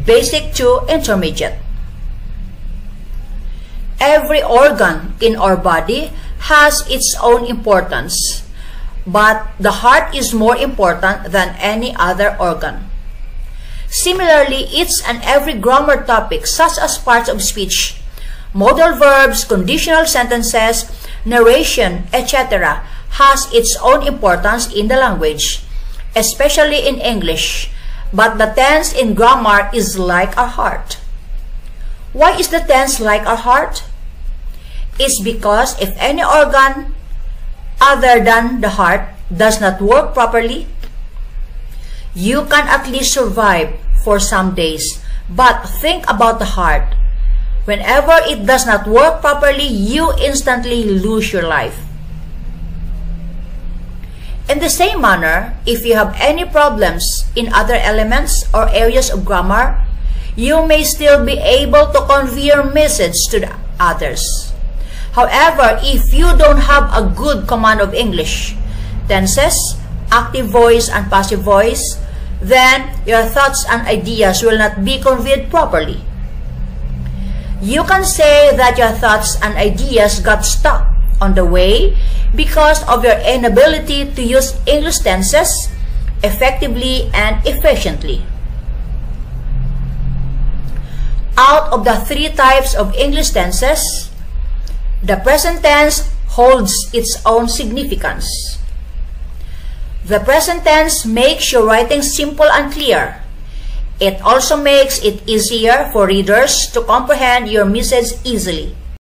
Basic to Intermediate. Every organ in our body has its own importance, but the heart is more important than any other organ. Similarly, each and every grammar topic, such as parts of speech, modal verbs, conditional sentences, narration, etc., has its own importance in the language, especially in English, but the tense in grammar is like our heart. Why is the tense like our heart? It's because if any organ other than the heart does not work properly, you can at least survive for some days. But think about the heart. Whenever it does not work properly, you instantly lose your life. In the same manner, if you have any problems in other elements or areas of grammar, you may still be able to convey your message to the others. However, if you don't have a good command of English, tenses, active voice, and passive voice, then your thoughts and ideas will not be conveyed properly. You can say that your thoughts and ideas got stuck on the way because of your inability to use English tenses effectively and efficiently. Out of the three types of English tenses, the present tense holds its own significance. The present tense makes your writing simple and clear. It also makes it easier for readers to comprehend your message easily.